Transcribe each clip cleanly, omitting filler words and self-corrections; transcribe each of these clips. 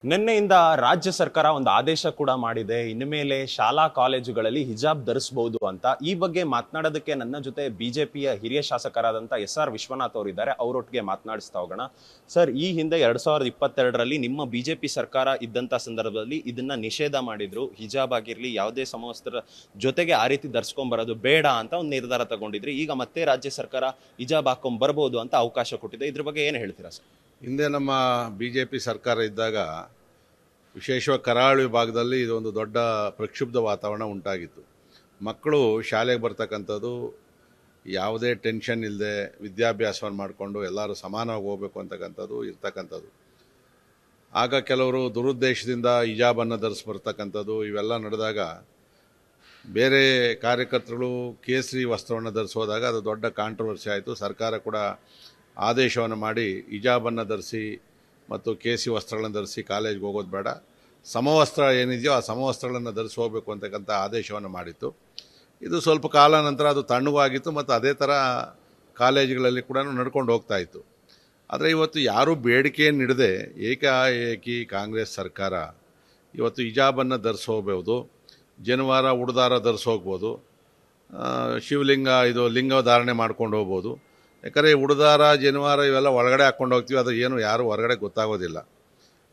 ನಿನ್ನೆಯಿಂದ ರಾಜ್ಯ ಸರ್ಕಾರ ಒಂದು ಆದೇಶ ಕೂಡ ಮಾಡಿದೆ. ಇನ್ನು ಮೇಲೆ ಶಾಲಾ ಕಾಲೇಜುಗಳಲ್ಲಿ ಹಿಜಾಬ್ ಧರಿಸಬಹುದು ಅಂತ. ಈ ಬಗ್ಗೆ ಮಾತನಾಡೋದಕ್ಕೆ ನನ್ನ ಜೊತೆ ಬಿಜೆಪಿಯ ಹಿರಿಯ ಶಾಸಕರಾದಂಥ ಎಸ್.ಆರ್. ವಿಶ್ವನಾಥ್ ಅವರಿದ್ದಾರೆ. ಅವರೊಟ್ಟಿಗೆ ಮಾತನಾಡಿಸ್ತಾ ಹೋಗೋಣ. ಸರ್, ಈ ಹಿಂದೆ 2022ರಲ್ಲಿ ನಿಮ್ಮ ಬಿಜೆಪಿ ಸರ್ಕಾರ ಇದ್ದಂಥ ಸಂದರ್ಭದಲ್ಲಿ ಇದನ್ನ ನಿಷೇಧ ಮಾಡಿದ್ರು. ಹಿಜಾಬ್ ಆಗಿರಲಿ ಯಾವುದೇ ಸಮವಸ್ತ್ರ ಜೊತೆಗೆ ಆ ರೀತಿ ಧರಿಸ್ಕೊಂಡ್ಬರೋದು ಬೇಡ ಅಂತ ಒಂದು ನಿರ್ಧಾರ ತಗೊಂಡಿದ್ರಿ. ಈಗ ಮತ್ತೆ ರಾಜ್ಯ ಸರ್ಕಾರ ಹಿಜಾಬ್ ಹಾಕೊಂಡ್ ಬರ್ಬೋದು ಅಂತ ಅವಕಾಶ ಕೊಟ್ಟಿದೆ. ಇದ್ರ ಬಗ್ಗೆ ಏನು ಹೇಳ್ತೀರಾ ಸರ್? ಹಿಂದೆ ನಮ್ಮ ಬಿ ಜೆ ಪಿ ಸರ್ಕಾರ ಇದ್ದಾಗ ವಿಶೇಷವಾಗಿ ಕರಾವಳಿ ಭಾಗದಲ್ಲಿ ಇದೊಂದು ದೊಡ್ಡ ಪ್ರಕ್ಷುಬ್ಧ ವಾತಾವರಣ ಉಂಟಾಗಿತ್ತು. ಮಕ್ಕಳು ಶಾಲೆಗೆ ಬರ್ತಕ್ಕಂಥದ್ದು ಯಾವುದೇ ಟೆನ್ಷನ್ ಇಲ್ಲದೆ ವಿದ್ಯಾಭ್ಯಾಸವನ್ನು ಮಾಡಿಕೊಂಡು ಎಲ್ಲರೂ ಸಮಾನವಾಗಿ ಹೋಗಬೇಕು ಅಂತಕ್ಕಂಥದ್ದು ಇರ್ತಕ್ಕಂಥದ್ದು. ಆಗ ಕೆಲವರು ದುರುದ್ದೇಶದಿಂದ ಹಿಜಾಬನ್ನು ಧರಿಸಿ ಬರ್ತಕ್ಕಂಥದ್ದು ಇವೆಲ್ಲ ನಡೆದಾಗ ಬೇರೆ ಕಾರ್ಯಕರ್ತರು ಕೇಸರಿ ವಸ್ತ್ರವನ್ನು ಧರಿಸೋದಾಗ ಅದು ದೊಡ್ಡ ಕಾಂಟ್ರವರ್ಸಿ ಆಯಿತು. ಸರ್ಕಾರ ಕೂಡ ಆದೇಶವನ್ನು ಮಾಡಿ ಹಿಜಾಬನ್ನು ಧರಿಸಿ ಮತ್ತು ಕೇಸರಿ ವಸ್ತ್ರಗಳನ್ನು ಧರಿಸಿ ಕಾಲೇಜ್ಗೆ ಹೋಗೋದು ಬೇಡ, ಸಮವಸ್ತ್ರ ಏನಿದೆಯೋ ಆ ಸಮವಸ್ತ್ರಗಳನ್ನು ಧರಿಸಿ ಹೋಗಬೇಕು ಅಂತಕ್ಕಂಥ ಆದೇಶವನ್ನು ಮಾಡಿತ್ತು. ಇದು ಸ್ವಲ್ಪ ಕಾಲ ನಂತರ ಅದು ತಣ್ಣಗಾಗಿತ್ತು ಮತ್ತು ಅದೇ ಥರ ಕಾಲೇಜುಗಳಲ್ಲಿ ಕೂಡ ನಡ್ಕೊಂಡು ಹೋಗ್ತಾ ಇತ್ತು. ಆದರೆ ಇವತ್ತು ಯಾರೂ ಬೇಡಿಕೆಯನ್ನು ನೀಡದೆ ಏಕಾಏಕಿ ಕಾಂಗ್ರೆಸ್ ಸರ್ಕಾರ ಇವತ್ತು ಹಿಜಾಬನ್ನು ಧರಿಸಿ ಹೋಗ್ಬೋದು, ಜನಿವಾರ ಉಡುದಾರ ಧರಿಸಿ ಹೋಗ್ಬೋದು, ಶಿವಲಿಂಗ ಇದು ಲಿಂಗ ಧಾರಣೆ ಮಾಡ್ಕೊಂಡು ಹೋಗ್ಬೋದು. ಯಾಕಂದರೆ ಉಡುದಾರ ಜನಿವಾರ ಇವೆಲ್ಲ ಒಳಗಡೆ ಹಾಕ್ಕೊಂಡು ಹೋಗ್ತೀವಿ, ಅದು ಏನು ಯಾರು ಹೊರಗಡೆ ಗೊತ್ತಾಗೋದಿಲ್ಲ.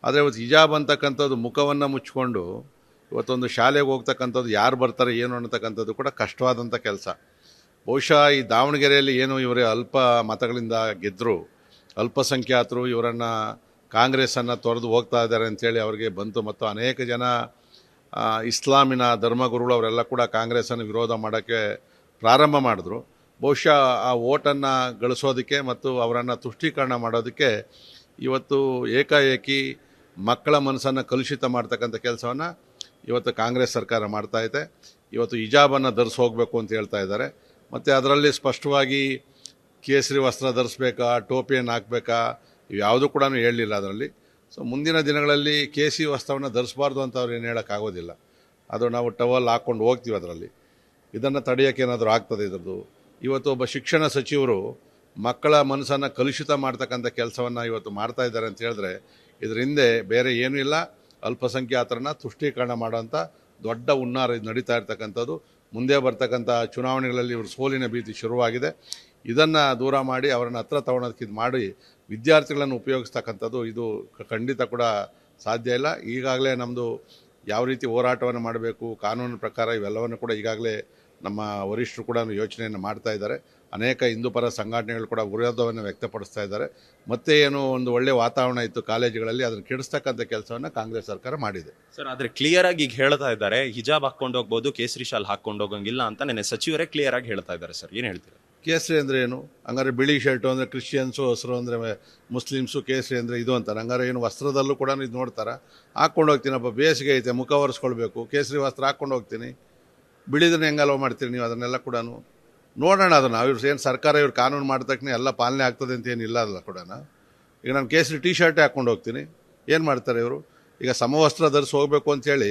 ಆದರೆ ಇವತ್ತು ಹಿಜಾಬ್ ಅಂತಕ್ಕಂಥದ್ದು ಮುಖವನ್ನು ಮುಚ್ಚಿಕೊಂಡು ಇವತ್ತೊಂದು ಶಾಲೆಗೆ ಹೋಗ್ತಕ್ಕಂಥದ್ದು ಯಾರು ಬರ್ತಾರೆ ಏನು ಅನ್ನತಕ್ಕಂಥದ್ದು ಕೂಡ ಕಷ್ಟವಾದಂಥ ಕೆಲಸ. ಬಹುಶಃ ಈ ದಾವಣಗೆರೆಯಲ್ಲಿ ಏನು ಇವರೇ ಅಲ್ಪ ಮತಗಳಿಂದ ಗೆದ್ದರು, ಅಲ್ಪಸಂಖ್ಯಾತರು ಇವರನ್ನು ಕಾಂಗ್ರೆಸ್ಸನ್ನು ತೊರೆದು ಹೋಗ್ತಾ ಇದ್ದಾರೆ ಅಂಥೇಳಿ ಅವರಿಗೆ ಬಂತು. ಮತ್ತು ಅನೇಕ ಜನ ಇಸ್ಲಾಮಿನ ಧರ್ಮಗುರುಗಳು ಅವರೆಲ್ಲ ಕೂಡ ಕಾಂಗ್ರೆಸ್ಸನ್ನು ವಿರೋಧ ಮಾಡೋಕ್ಕೆ ಪ್ರಾರಂಭ ಮಾಡಿದ್ರು. ಬಹುಶಃ ಆ ಓಟನ್ನು ಗಳಿಸೋದಕ್ಕೆ ಮತ್ತು ಅವರನ್ನು ತುಷ್ಟೀಕರಣ ಮಾಡೋದಕ್ಕೆ ಇವತ್ತು ಏಕಾಏಕಿ ಮಕ್ಕಳ ಮನಸ್ಸನ್ನು ಕಲುಷಿತ ಮಾಡ್ತಕ್ಕಂಥ ಕೆಲಸವನ್ನು ಇವತ್ತು ಕಾಂಗ್ರೆಸ್ ಸರ್ಕಾರ ಮಾಡ್ತಾಯಿದೆ. ಇವತ್ತು ಹಿಜಾಬನ್ನು ಧರಿಸಿ ಹೋಗಬೇಕು ಅಂತ ಹೇಳ್ತಾ ಇದ್ದಾರೆ. ಮತ್ತು ಅದರಲ್ಲಿ ಸ್ಪಷ್ಟವಾಗಿ ಕೇಸರಿ ವಸ್ತ್ರ ಧರಿಸ್ಬೇಕಾ, ಟೋಪಿಯನ್ನು ಹಾಕಬೇಕಾ, ಇವ್ಯಾವುದೂ ಕೂಡ ಹೇಳಲಿಲ್ಲ ಅದರಲ್ಲಿ. ಸೊ ಮುಂದಿನ ದಿನಗಳಲ್ಲಿ ಕೇಸರಿ ವಸ್ತ್ರವನ್ನು ಧರಿಸಬಾರ್ದು ಅಂತ ಅವ್ರು ಏನು ಹೇಳೋಕ್ಕಾಗೋದಿಲ್ಲ. ಅದು ನಾವು ಟವಲ್ ಹಾಕ್ಕೊಂಡು ಹೋಗ್ತೀವಿ ಅದರಲ್ಲಿ. ಇದನ್ನು ತಡೆಯೋಕ್ಕೆ ಏನಾದರೂ ಆಗ್ತದೆ ಇದ್ರದ್ದು. ಇವತ್ತು ಒಬ್ಬ ಶಿಕ್ಷಣ ಸಚಿವರು ಮಕ್ಕಳ ಮನಸ್ಸನ್ನು ಕಲುಷಿತ ಮಾಡ್ತಕ್ಕಂಥ ಕೆಲಸವನ್ನು ಇವತ್ತು ಮಾಡ್ತಾ ಇದ್ದಾರೆ ಅಂತ ಹೇಳಿದ್ರೆ ಇದರ ಹಿಂದೆ ಬೇರೆ ಏನೂ ಇಲ್ಲ, ಅಲ್ಪಸಂಖ್ಯಾತರನ್ನು ತುಷ್ಟೀಕರಣ ಮಾಡೋಂಥ ದೊಡ್ಡ ಹುನ್ನಾರ ಇದು ನಡೀತಾ ಇರ್ತಕ್ಕಂಥದ್ದು. ಮುಂದೆ ಬರ್ತಕ್ಕಂಥ ಚುನಾವಣೆಗಳಲ್ಲಿ ಇವರು ಸೋಲಿನ ಭೀತಿ ಶುರುವಾಗಿದೆ. ಇದನ್ನು ದೂರ ಮಾಡಿ ಅವರನ್ನು ಹತ್ರ ತಗೊಳೋದಕ್ಕೆ ಇದು ಮಾಡಿ ವಿದ್ಯಾರ್ಥಿಗಳನ್ನು ಉಪಯೋಗಿಸ್ತಕ್ಕಂಥದ್ದು ಇದು ಖಂಡಿತ ಕೂಡ ಸಾಧ್ಯ ಇಲ್ಲ. ಈಗಾಗಲೇ ನಮ್ಮದು ಯಾವ ರೀತಿ ಹೋರಾಟವನ್ನು ಮಾಡಬೇಕು ಕಾನೂನಿನ ಪ್ರಕಾರ ಇವೆಲ್ಲವನ್ನು ಕೂಡ ಈಗಾಗಲೇ ನಮ್ಮ ವರಿಷ್ಠರು ಕೂಡ ಯೋಚನೆಯನ್ನು ಮಾಡ್ತಾ ಇದ್ದಾರೆ. ಅನೇಕ ಹಿಂದೂಪರ ಸಂಘಟನೆಗಳು ಕೂಡ ವಿರೋಧವನ್ನು ವ್ಯಕ್ತಪಡಿಸ್ತಾ ಇದ್ದಾರೆ. ಮತ್ತೆ ಏನು ಒಂದು ಒಳ್ಳೆಯ ವಾತಾವರಣ ಇತ್ತು ಕಾಲೇಜುಗಳಲ್ಲಿ, ಅದನ್ನು ಕೆಡಿಸ್ತಕ್ಕಂಥ ಕೆಲಸವನ್ನು ಕಾಂಗ್ರೆಸ್ ಸರ್ಕಾರ ಮಾಡಿದೆ. ಸರ್, ಆದರೆ ಕ್ಲಿಯರ್ ಆಗಿ ಈಗ ಹೇಳ್ತಾ ಇದ್ದಾರೆ ಹಿಜಾಬ್ ಹಾಕೊಂಡು ಹೋಗ್ಬೋದು, ಕೇಸರಿ ಶಾಲ್ ಹಾಕೊಂಡು ಹೋಗಂಗಿಲ್ಲ ಅಂತ ನೆನ್ನೆ ಸಚಿವರೇ ಕ್ಲಿಯರ್ ಆಗಿ ಹೇಳ್ತಾ ಇದ್ದಾರೆ. ಸರ್, ಏನು ಹೇಳ್ತೀರಾ? ಕೇಸರಿ ಅಂದರೆ ಏನು? ಹಂಗಾರೆ ಬಿಳಿ ಶರ್ಟು ಅಂದರೆ ಕ್ರಿಶ್ಚಿಯನ್ಸು, ಹಸಿರು ಅಂದರೆ ಮುಸ್ಲಿಮ್ಸು, ಕೇಸರಿ ಅಂದರೆ ಇದು ಅಂತಾರೆ. ಹಂಗಾರೆ ಏನು ವಸ್ತ್ರದಲ್ಲೂ ಕೂಡ ಇದು ನೋಡ್ತಾರೆ. ಹಾಕ್ಕೊಂಡು ಹೋಗ್ತೀನಪ್ಪ, ಬೇಸಿಗೆ ಐತೆ, ಮುಖ ಒರೆಸ್ಕೊಳ್ಬೇಕು, ಕೇಸರಿ ವಸ್ತ್ರ ಹಾಕ್ಕೊಂಡು ಹೋಗ್ತೀನಿ, ಬಿಳಿದನ್ನ ಹೆಂಗೆ ಅಲೋ ಮಾಡ್ತೀರಿ ನೀವು? ಅದನ್ನೆಲ್ಲ ಕೂಡ ನೋಡೋಣ. ಅದನ್ನು ಇವ್ರು ಏನು ಸರ್ಕಾರ ಇವ್ರು ಕಾನೂನು ಮಾಡಿದ ಎಲ್ಲ ಪಾಲನೆ ಆಗ್ತದೆ ಅಂತ ಏನಿಲ್ಲ ಅದಲ್ಲ ಕೂಡ. ಈಗ ನಾನು ಕೇಸರಿ ಟೀ ಶರ್ಟೇ ಹಾಕ್ಕೊಂಡು ಹೋಗ್ತೀನಿ, ಏನು ಮಾಡ್ತಾರೆ ಇವರು? ಈಗ ಸಮವಸ್ತ್ರ ಧರಿಸಿ ಹೋಗಬೇಕು ಅಂಥೇಳಿ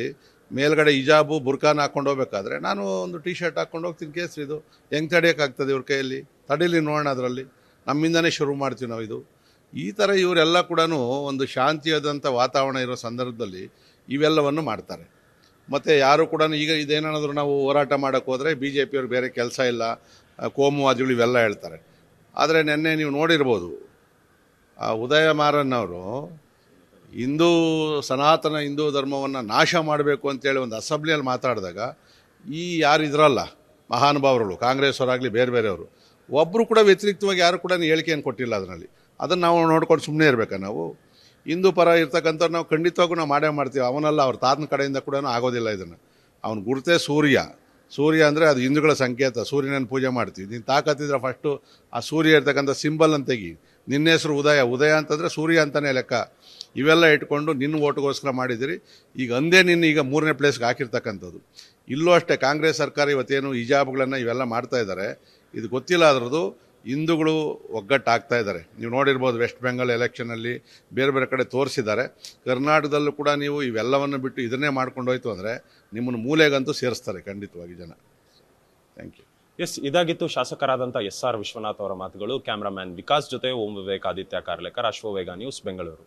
ಮೇಲ್ಗಡೆ ಹಿಜಾಬು ಬುರ್ಕಾನ ಹಾಕ್ಕೊಂಡು ಹೋಗ್ಬೇಕಾದ್ರೆ ನಾನು ಒಂದು ಟೀ ಶರ್ಟ್ ಹಾಕ್ಕೊಂಡು ಹೋಗ್ತೀನಿ ಕೇಸರಿದು. ಹೆಂಗೆ ತಡೆಯೋಕ್ಕಾಗ್ತದೆ ಇವ್ರ ಕೈಯಲ್ಲಿ? ತಡೀಲಿ ನೋಡೋಣ. ಅದರಲ್ಲಿ ನಮ್ಮಿಂದನೇ ಶುರು ಮಾಡ್ತೀವಿ ನಾವು. ಇದು ಈ ಥರ ಇವರೆಲ್ಲ ಕೂಡ ಒಂದು ಶಾಂತಿಯಾದಂಥ ವಾತಾವರಣ ಇರೋ ಸಂದರ್ಭದಲ್ಲಿ ಇವೆಲ್ಲವನ್ನು ಮಾಡ್ತಾರೆ. ಮತ್ತು ಯಾರು ಕೂಡ ಈಗ ಇದೇನಾದರೂ ನಾವು ಹೋರಾಟ ಮಾಡೋಕ್ಕೆ ಹೋದರೆ ಬಿ ಜೆ ಪಿಯವ್ರಿಗೆ ಬೇರೆ ಕೆಲಸ ಇಲ್ಲ, ಕೋಮುವಾದಿಗಳು ಇವೆಲ್ಲ ಹೇಳ್ತಾರೆ. ಆದರೆ ನಿನ್ನೆ ನೀವು ನೋಡಿರ್ಬೋದು, ಉದಯ ಮಾರನ್ನವರು ಸನಾತನ ಹಿಂದೂ ಧರ್ಮವನ್ನು ನಾಶ ಮಾಡಬೇಕು ಅಂತೇಳಿ ಒಂದು ಅಸೆಂಬ್ಲಿಯಲ್ಲಿ ಮಾತಾಡಿದಾಗ ಈ ಯಾರು ಇದ್ರಲ್ಲ ಮಹಾನುಭಾವರುಗಳು, ಕಾಂಗ್ರೆಸ್ ಅವರಾಗಲಿ ಬೇರೆ ಬೇರೆಯವರು, ಒಬ್ಬರು ಕೂಡ ವ್ಯತಿರಿಕ್ತವಾಗಿ ಯಾರು ಕೂಡ ಹೇಳಿಕೆಯನ್ನು ಕೊಟ್ಟಿಲ್ಲ ಅದರಲ್ಲಿ. ಅದನ್ನು ನಾವು ನೋಡ್ಕೊಂಡು ಸುಮ್ಮನೆ ಇರಬೇಕಾ? ನಾವು ಹಿಂದೂ ಪರ ಇರ್ತಕ್ಕಂಥವ್ರು ನಾವು ಖಂಡಿತವಾಗೂ ನಾವು ಮಾಡೇ ಮಾಡ್ತೀವಿ. ಅವನಲ್ಲ, ಅವ್ರ ತಾತನ ಕಡೆಯಿಂದ ಕೂಡ ಆಗೋದಿಲ್ಲ ಇದನ್ನು. ಅವನ ಗುರುತೇ ಸೂರ್ಯ ಅಂದರೆ ಅದು ಹಿಂದೂಗಳ ಸಂಕೇತ. ಸೂರ್ಯನನ್ನು ಪೂಜೆ ಮಾಡ್ತೀವಿ. ನೀನು ತಾಕತ್ತಿದ್ರೆ ಫಸ್ಟು ಆ ಸೂರ್ಯ ಇರ್ತಕ್ಕಂಥ ಸಿಂಬಲನ್ನು ತೆಗಿ. ನಿನ್ನ ಹೆಸರು ಉದಯ ಅಂತಂದರೆ ಸೂರ್ಯ ಅಂತಲೇ ಲೆಕ್ಕ. ಇವೆಲ್ಲ ಇಟ್ಕೊಂಡು ನಿನ್ನ ಓಟ್ಗೋಸ್ಕರ ಮಾಡಿದಿರಿ. ಈಗ ಅಂದೇ ನಿನ್ನ ಈಗ 3ನೇ ಪ್ಲೇಸ್ಗೆ ಹಾಕಿರ್ತಕ್ಕಂಥದ್ದು. ಇಲ್ಲೂ ಅಷ್ಟೇ ಕಾಂಗ್ರೆಸ್ ಸರ್ಕಾರ ಇವತ್ತೇನು ಹಿಜಾಬ್ಗಳನ್ನು ಇವೆಲ್ಲ ಮಾಡ್ತಾ ಇದ್ದಾರೆ, ಇದು ಗೊತ್ತಿಲ್ಲ ಅದರದ್ದು. ಹಿಂದೂಗಳು ಒಗ್ಗಟ್ಟಾಗ್ತಾ ಇದ್ದಾರೆ. ನೀವು ನೋಡಿರ್ಬೋದು ವೆಸ್ಟ್ ಬೆಂಗಾಲ್ ಎಲೆಕ್ಷನಲ್ಲಿ ಬೇರೆ ಬೇರೆ ಕಡೆ ತೋರಿಸಿದ್ದಾರೆ. ಕರ್ನಾಟಕದಲ್ಲೂ ಕೂಡ ನೀವು ಇವೆಲ್ಲವನ್ನು ಬಿಟ್ಟು ಇದನ್ನೇ ಮಾಡ್ಕೊಂಡು ಹೋಯ್ತು ಅಂದರೆ ನಿಮ್ಮನ್ನು ಮೂಲೆಗಂತೂ ಸೇರಿಸ್ತಾರೆ ಖಂಡಿತವಾಗಿ ಜನ. Thank you. ಎಸ್, ಇದಾಗಿತ್ತು ಶಾಸಕರಾದಂಥ ಎಸ್.ಆರ್. ವಿಶ್ವನಾಥ್ ಅವರ ಮಾತುಗಳು. ಕ್ಯಾಮ್ರಾಮ್ಯಾನ್ ವಿಕಾಸ್ ಜೊತೆ ಓಂ ವಿವೇಕ್, ಆದಿತ್ಯ ಕಾರ್ಲೇಕರ್, ಅಶ್ವವೇಗ ನ್ಯೂಸ್, ಬೆಂಗಳೂರು.